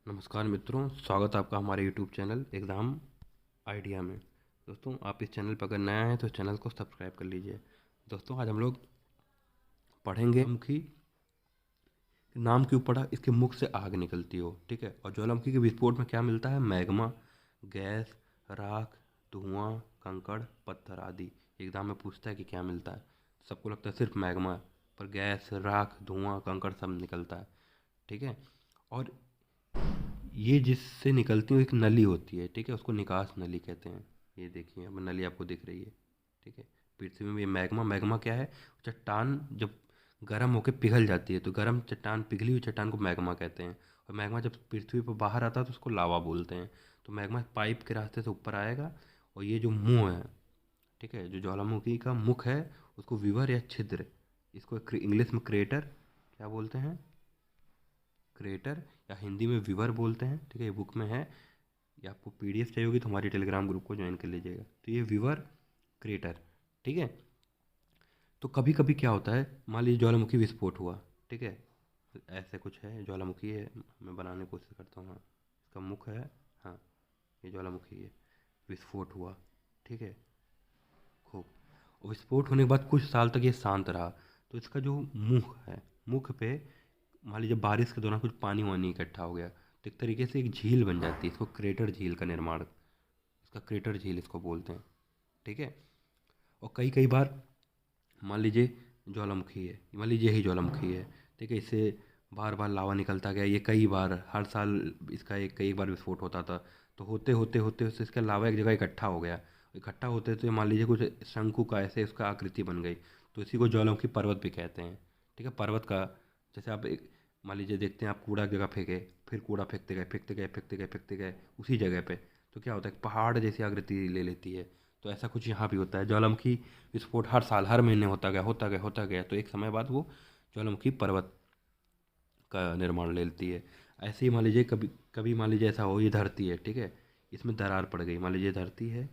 नमस्कार मित्रों, स्वागत है आपका हमारे यूट्यूब चैनल एग्ज़ाम आइडिया में। दोस्तों, आप इस चैनल पर अगर नया हैं तो इस चैनल को सब्सक्राइब कर लीजिए। दोस्तों, आज हम लोग पढ़ेंगे ज्वालामुखी नाम क्यों पड़ा, इसके मुख से आग निकलती हो, ठीक है। और ज्वालामुखी के विस्फोट में क्या मिलता है? मैग्मा, गैस, राख, धुआं, कंकड़, पत्थर आदि। एग्ज़ाम में पूछता है कि क्या मिलता है। सबको लगता है सिर्फ मैग्मा, पर गैस, राख, धुआं, कंकड़ सब निकलता है, ठीक है। और ये जिससे निकलती हुई एक नली होती है, ठीक है, उसको निकास नली कहते हैं। ये देखिए, अब नली आपको दिख रही है, ठीक है। पृथ्वी में ये मैग्मा मैग्मा क्या है? चट्टान जब गर्म होकर पिघल जाती है तो गर्म चट्टान, पिघली हुई चट्टान को मैग्मा कहते हैं। और मैग्मा जब पृथ्वी पर बाहर आता है तो उसको लावा बोलते हैं। तो मैग्मा पाइप के रास्ते से ऊपर आएगा, और ये जो मुंह है, ठीक है, जो ज्वालामुखी का मुख है, उसको विवर या छिद्र, इसको इंग्लिश में क्रेटर क्या बोलते हैं? क्रिएटर, या हिंदी में व्यूअर बोलते हैं, ठीक है। ये बुक में है। ये आपको पीडीएफ चाहिए होगी तो हमारे टेलीग्राम ग्रुप को ज्वाइन कर लीजिएगा। तो ये व्यूअर, क्रिएटर, ठीक है। तो कभी कभी क्या होता है, मान लीजिए ज्वालामुखी विस्फोट हुआ, ठीक है। ऐसे कुछ है, ज्वालामुखी है, मैं बनाने की कोशिश करता हूँ। हाँ, इसका मुख है। हाँ, ये ज्वालामुखी है, विस्फोट हुआ, ठीक है, खूब। और विस्फोट होने के बाद कुछ साल तक ये शांत रहा। तो इसका जो मुख है, मुख पे मान लीजिए बारिश के दौरान कुछ पानी वानी इकट्ठा हो गया तो एक तरीके से एक झील बन जाती है। इसको क्रेटर झील का निर्माण, इसका क्रेटर झील इसको बोलते हैं, ठीक है। और कई कई बार मान लीजिए ज्वालामुखी है, मान लीजिए यही ज्वालामुखी है, ठीक है। इससे बार बार लावा निकलता गया, ये कई बार, हर साल इसका एक कई बार विस्फोट होता था। तो होते होते होते उससे इसका लावा एक जगह इकट्ठा हो गया। इकट्ठा होते तो मान लीजिए कुछ शंकु का ऐसे उसका आकृति बन गई। तो इसी को ज्वालामुखी पर्वत भी कहते हैं, ठीक है। पर्वत का, जैसे आप एक मान लीजिए देखते हैं, आप कूड़ा एक जगह फेंके, फिर कूड़ा फेंकते गए फेंकते गए फेंकते गए फेंकते गए उसी जगह पे, तो क्या होता है, पहाड़ जैसी आकृति ले लेती है। तो ऐसा कुछ यहाँ भी होता है। ज्वालामुखी विस्फोट हर साल हर महीने होता गया होता गया होता गया, तो एक समय बाद वो ज्वालामुखी पर्वत का निर्माण ले लेती है। ऐसे ही मान लीजिए कभी कभी मान लीजिए ऐसा हो, ये धरती है, ठीक है, इसमें दरार पड़ गई। मान लीजिए धरती है,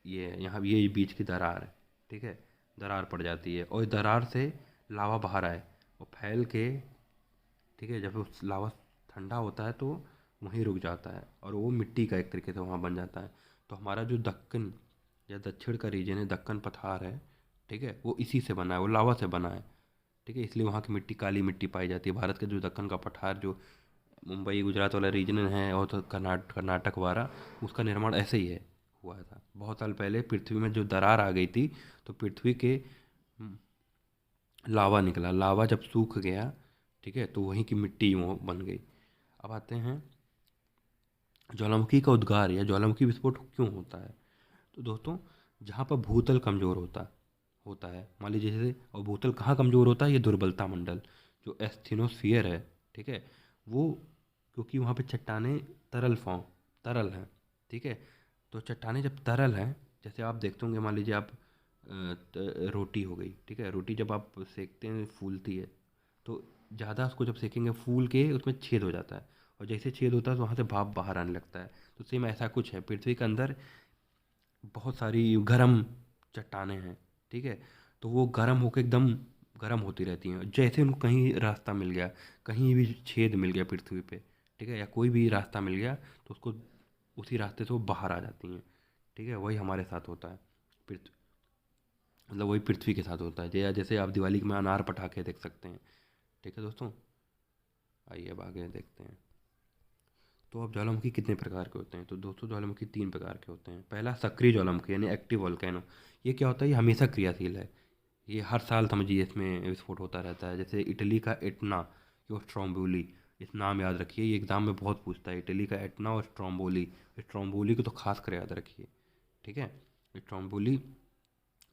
ये यहाँ ये बीच की दरार है, ठीक है। दरार पड़ जाती है और इस दरार से लावा बाहर आए और फैल के, ठीक है, जब उस लावा ठंडा होता है तो वहीं रुक जाता है और वो मिट्टी का एक तरीके से वहाँ बन जाता है। तो हमारा जो दक्कन या दक्षिण का रीजन है, दक्कन पठार है, ठीक है, वो इसी से बना है, वो लावा से बना है, ठीक है। इसलिए वहाँ की मिट्टी काली मिट्टी पाई जाती है। भारत का जो दक्कन का पठार, जो मुंबई गुजरात वाला रीजन है, और तो कर्नाटक वाला, उसका निर्माण ऐसे ही है, हुआ था बहुत साल पहले। पृथ्वी में जो दरार आ गई थी तो पृथ्वी के लावा निकला, लावा जब सूख गया, ठीक है, तो वहीं की मिट्टी वो बन गई। अब आते हैं ज्वालामुखी का उद्गार या ज्वालामुखी विस्फोट क्यों होता है। तो दोस्तों, जहाँ पर भूतल कमज़ोर होता होता है, मान लीजिए जैसे, और भूतल कहाँ कमज़ोर होता है, ये दुर्बलता मंडल, जो एस्थेनोस्फियर है, ठीक है, वो, क्योंकि वहाँ पे चट्टानें तरल फॉर्म, तरल हैं, ठीक है। तो चट्टानें जब तरल हैं, जैसे आप देखते होंगे, मान लीजिए आप रोटी हो गई, ठीक है, रोटी जब आप सेकते हैं फूलती है, तो ज़्यादा उसको जब सेकेंगे फूल के उसमें छेद हो जाता है, और जैसे छेद होता है तो वहाँ से भाप बाहर आने लगता है। तो सेम ऐसा कुछ है, पृथ्वी के अंदर बहुत सारी गर्म चट्टानें हैं, ठीक है। तो वो गर्म होकर एकदम गर्म होती रहती हैं, जैसे उनको कहीं रास्ता मिल गया, कहीं भी छेद मिल गया पृथ्वी पे, ठीक है, या कोई भी रास्ता मिल गया, तो उसको उसी रास्ते से वो बाहर आ जाती हैं, ठीक है। वही हमारे साथ होता है, पृथ्वी, मतलब वही पृथ्वी के साथ होता है। जैसे आप दिवाली में अनार पटाखे देख सकते हैं, ठीक है दोस्तों। आइए अब आगे देखते हैं। तो अब ज्वालामुखी कितने प्रकार के होते हैं? तो दोस्तों, ज्वालामुखी तीन प्रकार के होते हैं। पहला सक्रिय ज्वालामुखी यानी एक्टिव वोल्केनो। ये क्या होता है? ये हमेशा क्रियाशील है, ये हर साल समझिए इसमें विस्फोट होता रहता है। जैसे इटली का एटना, यो स्ट्रोम्बोली, इस नाम याद रखिए, ये एग्जाम में बहुत पूछता है, इटली का एटना और स्ट्रोम्बोली। स्ट्रोम्बोली को तो खास कर याद रखिए, ठीक है। स्ट्रोम्बोली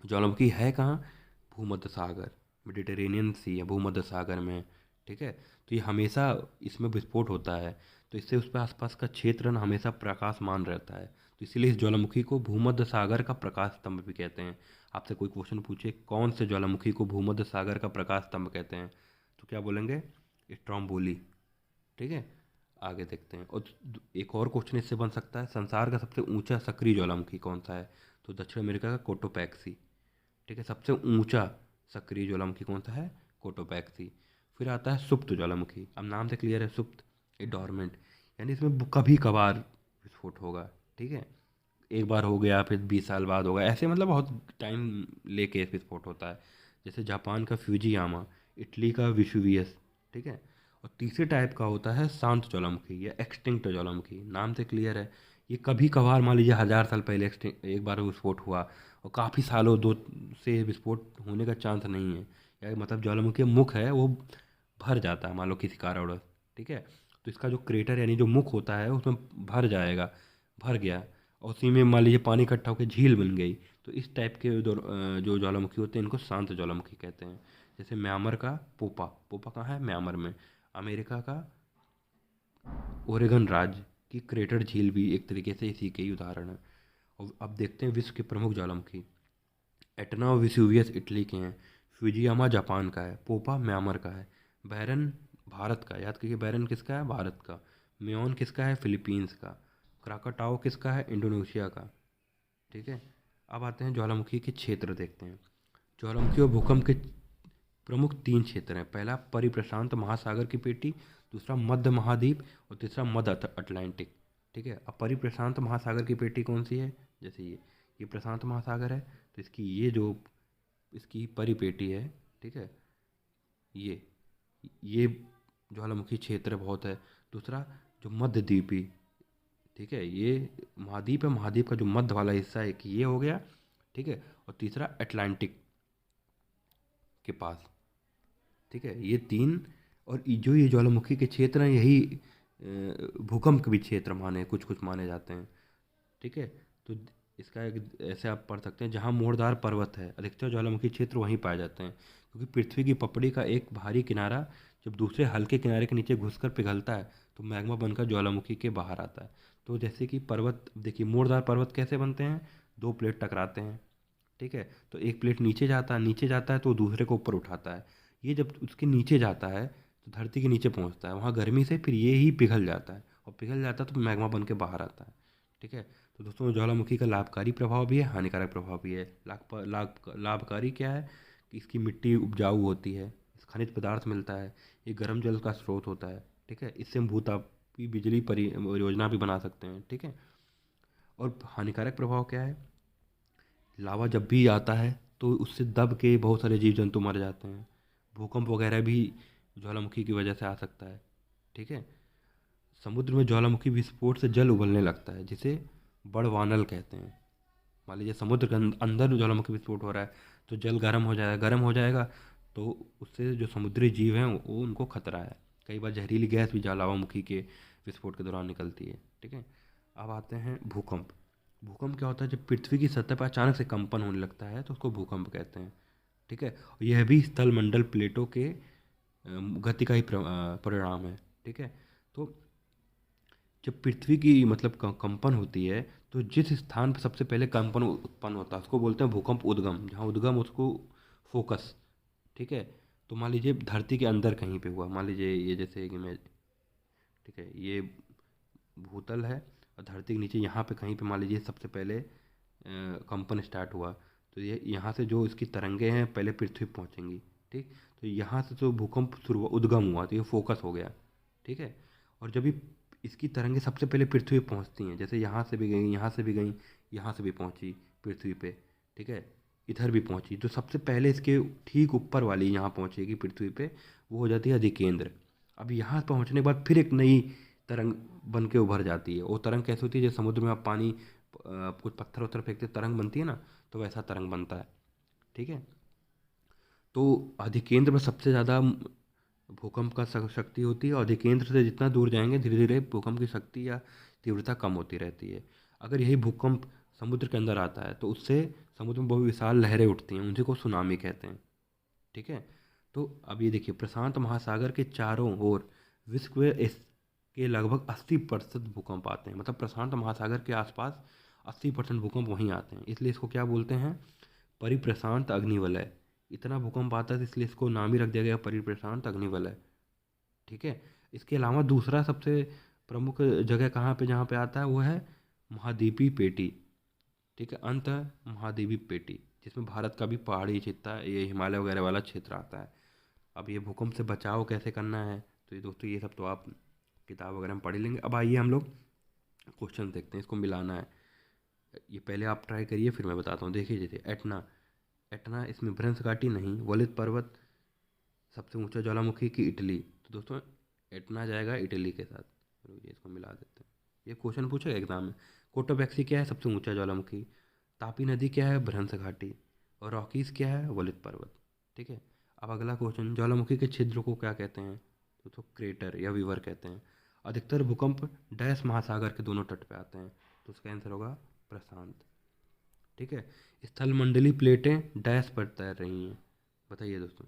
ज्वालामुखी है कहाँ? भूमध्य सागर, मेडिटेरेनियन सी या भूमध्य सागर में, ठीक है। तो ये हमेशा इसमें विस्फोट होता है, तो इससे उस पर आसपास का क्षेत्र ना हमेशा प्रकाशमान रहता है। तो इसीलिए इस ज्वालामुखी को भूमध्य सागर का प्रकाश स्तंभ भी कहते हैं। आपसे कोई क्वेश्चन पूछे कौन से ज्वालामुखी को भूमध्य सागर का प्रकाश स्तंभ कहते हैं, तो क्या बोलेंगे? स्ट्रोम्बोली, ठीक है। आगे देखते हैं। और एक और क्वेश्चन इससे बन सकता है, संसार का सबसे ऊंचा सक्रिय ज्वालामुखी कौन सा है? तो दक्षिण अमेरिका का कोटोपैक्सी, ठीक है। सबसे ऊंचा सक्रिय ज्वालामुखी कौन सा है? कोटोपैक्सी। फिर आता है सुप्त ज्वालामुखी। अब नाम से क्लियर है, सुप्त, ये डॉर्मेंट, यानी इसमें कभी कभार विस्फोट होगा। ठीक है, एक बार हो गया फिर 20 साल बाद होगा, ऐसे मतलब बहुत टाइम लेके विस्फोट होता है। जैसे जापान का फ्यूजियामा, इटली का विसुवियस। ठीक है। और तीसरे टाइप का होता है शांत ज्वालामुखी या एक्सटिंक्ट ज्वालामुखी। नाम से क्लियर है, ये कभी कभार मान लीजिए 1000 साल पहले एक बार विस्फोट हुआ और काफ़ी सालों दो से विस्फोट होने का चांस नहीं है, या मतलब ज्वालामुखी मुख है वो भर जाता है मान लो किसी कारणवश। ठीक है, तो इसका जो क्रेटर यानी जो मुख होता है उसमें भर जाएगा, भर गया, और उसी में मान लीजिए पानी इकट्ठा होकर झील बन गई। तो इस टाइप के जो ज्वालामुखी होते हैं इनको शांत ज्वालामुखी कहते हैं। जैसे म्यांमार का पोपा, पोपा कहाँ है, म्यांमार में। अमेरिका का ओरेगन राज्य की क्रेटर झील भी एक तरीके से इसी के ही उदाहरण है। और अब देखते हैं विश्व के प्रमुख ज्वालामुखी। एटना और विसुवियस इटली के हैं, फ्यूजियामा जापान का है, पोपा म्यांमार का है, बैरन भारत का, याद करिए बैरन किसका है, भारत का, मेयोन किसका है, फिलीपींस का, क्राकाटाओ किसका है, इंडोनेशिया का। ठीक है। अब आते हैं ज्वालामुखी के क्षेत्र देखते हैं। ज्वालामुखी और भूकंप के प्रमुख 3 क्षेत्र हैं। पहला परिप्रशांत महासागर की पेटी, दूसरा मध्य महाद्वीप, और तीसरा मध्य अटलांटिक। ठीक है। अब परिप्रशांत महासागर की पेटी कौन सी है, जैसे ये प्रशांत महासागर है, तो इसकी ये जो इसकी परिपेटी है। ठीक है, ये ये ज्वालामुखी क्षेत्र बहुत है। दूसरा जो मध्य द्वीपी, ठीक है, ये महाद्वीप है, महाद्वीप का जो मध्य वाला हिस्सा है कि ये हो गया। ठीक है, और तीसरा अटलांटिक के पास। ठीक है, ये तीन। और जो ये ज्वालामुखी के क्षेत्र हैं यही भूकंप के भी क्षेत्र माने कुछ कुछ माने जाते हैं। ठीक है, तो इसका एक ऐसे आप पढ़ सकते हैं, जहाँ मोड़दार पर्वत है अधिकतर ज्वालामुखी क्षेत्र वहीं पाए जाते हैं, क्योंकि पृथ्वी की पपड़ी का एक भारी किनारा जब दूसरे हल्के किनारे के नीचे घुसकर पिघलता है तो मैग्मा बनकर ज्वालामुखी के बाहर आता है। तो जैसे कि पर्वत देखिए, मोड़दार पर्वत कैसे बनते हैं, दो प्लेट टकराते हैं। ठीक है, तो एक प्लेट नीचे जाता है, नीचे जाता है तो दूसरे को ऊपर उठाता है। ये जब उसके नीचे जाता है तो धरती के नीचे पहुंचता है, वहाँ गर्मी से फिर ये ही पिघल जाता है, और पिघल जाता है तो मैग्मा बन के बाहर आता है। ठीक है, तो दोस्तों ज्वालामुखी का लाभकारी प्रभाव भी है, हानिकारक प्रभाव भी है। लाभकारी क्या है कि इसकी मिट्टी उपजाऊ होती है, इस खनिज पदार्थ मिलता है, ये गर्म जल का स्रोत होता है। ठीक है, इससे हम भूतापी बिजली परियोजना भी बना सकते हैं। ठीक है, और हानिकारक प्रभाव क्या है, लावा जब भी आता है तो उससे दब के बहुत सारे जीव जंतु मर जाते हैं। भूकंप वगैरह भी ज्वालामुखी की वजह से आ सकता है। ठीक है, समुद्र में ज्वालामुखी विस्फोट से जल उबलने लगता है, जिसे बड़वानल कहते हैं। मान लीजिए समुद्र के अंदर ज्वालामुखी विस्फोट हो रहा है तो जल गर्म हो जाएगा, गर्म हो जाएगा तो उससे जो समुद्री जीव हैं वो उनको खतरा है। कई बार जहरीली गैस भी ज्वालामुखी के विस्फोट के दौरान निकलती है। ठीक है, अब आते हैं भूकंप। भूकंप क्या होता है, जब पृथ्वी की सतह पर अचानक से कंपन होने लगता है तो उसको भूकंप कहते हैं। ठीक है, और यह भी स्थल मंडल प्लेटों के गति का ही परिणाम है। ठीक है, तो जब पृथ्वी की मतलब कंपन होती है तो जिस स्थान पर सबसे पहले कंपन उत्पन्न होता है उसको बोलते हैं भूकंप उद्गम, जहाँ उद्गम उसको फोकस। ठीक है, तो मान लीजिए धरती के अंदर कहीं पे हुआ, मान लीजिए ये जैसे कि मैं, ठीक है, ये भूतल है और धरती के नीचे यहाँ पे कहीं पे मान लीजिए सबसे पहले कंपन स्टार्ट हुआ, तो ये यहाँ से जो इसकी तरंगे हैं पहले पृथ्वी पे पहुँचेंगी। ठीक, तो यहाँ से तो भूकंप शुरू उद्गम हुआ तो ये फोकस हो गया। ठीक है, और जब भी इसकी तरंगे सबसे पहले पृथ्वी पे पहुँचती हैं, जैसे यहाँ से भी गई, यहाँ से भी गई, यहाँ से भी पहुँची पृथ्वी पे। ठीक है, इधर भी पहुँची, तो सबसे पहले इसके ठीक ऊपर वाली यहाँ पहुँचेगी पृथ्वी पे, वो हो जाती है अधिकेंद्र। अब यहाँ पहुँचने के बाद फिर एक नई तरंग बन के उभर जाती है। वो तरंग कैसे होती है, जैसे समुद्र में आप पानी कुछ पत्थर उत्थर फेंकते तरंग बनती है ना, तो वैसा तरंग बनता है। ठीक है, तो अधिकेंद्र में सबसे ज़्यादा भूकंप का शक्ति होती है, और अधिकेंद्र से जितना दूर जाएंगे धीरे धीरे भूकंप की शक्ति या तीव्रता कम होती रहती है। अगर यही भूकंप समुद्र के अंदर आता है तो उससे समुद्र में बहुत विशाल लहरें उठती हैं, उन्हीं को सुनामी कहते हैं। ठीक है, तो अब ये देखिए, प्रशांत महासागर के चारों ओर विश्व में के लगभग 80% भूकंप आते हैं, मतलब प्रशांत महासागर के आसपास 80% भूकंप वहीं आते हैं, इसलिए इसको क्या बोलते हैं, परिप्रशांत अग्निवलय। इतना भूकंप आता है तो इसलिए इसको नाम ही रख दिया गया परिप्रशांत अग्निवलय। ठीक है, इसके अलावा दूसरा सबसे प्रमुख जगह कहाँ पे जहाँ पे आता है वो है महाद्वीपी पेटी। ठीक है, अंत महाद्वीपी पेटी, जिसमें भारत का भी पहाड़ी क्षेत्र, ये हिमालय वगैरह वाला क्षेत्र आता है। अब ये भूकंप से बचाव कैसे करना है, तो ये दोस्तों ये सब तो आप किताब वगैरह में पढ़ लेंगे। अब आइए हम लोग क्वेश्चन देखते हैं, इसको मिलाना है। ये पहले आप ट्राई करिए, फिर मैं बताता हूँ। देखिए जैसे एटना, एटना इसमें भ्रंश घाटी नहीं, वलित पर्वत सबसे ऊंचा ज्वालामुखी की इटली, तो दोस्तों एटना जाएगा इटली के साथ। चलो ये इसको मिला देते हैं, ये क्वेश्चन पूछेगा एग्जाम में। कोटोपैक्सी क्या है, सबसे ऊंचा ज्वालामुखी। तापी नदी क्या है, भ्रंश घाटी। और रॉकीज क्या है, वलित पर्वत। ठीक है। अब अगला क्वेश्चन, ज्वालामुखी के छिद्र को क्या कहते हैं, तो क्रेटर या विवर कहते हैं। अधिकतर भूकंप डैश महासागर के दोनों तट पे आते हैं, तो उसका आंसर होगा प्रशांत। ठीक है। स्थल मंडली प्लेटें डैश पर तैर रही हैं, बताइए दोस्तों।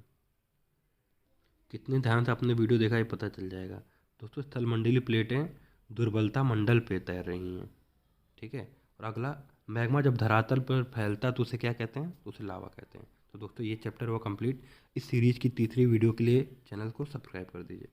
कितने ध्यान से आपने वीडियो देखा ये पता चल जाएगा। दोस्तों स्थल मंडली प्लेटें दुर्बलता मंडल पे तैर रही हैं। ठीक है। और अगला, मैग्मा जब धरातल पर फैलता है तो उसे क्या कहते हैं, तो उसे लावा कहते हैं। तो दोस्तों ये चैप्टर हुआ कंप्लीट। इस सीरीज की तीसरी वीडियो के लिए चैनल को सब्सक्राइब कर दीजिए।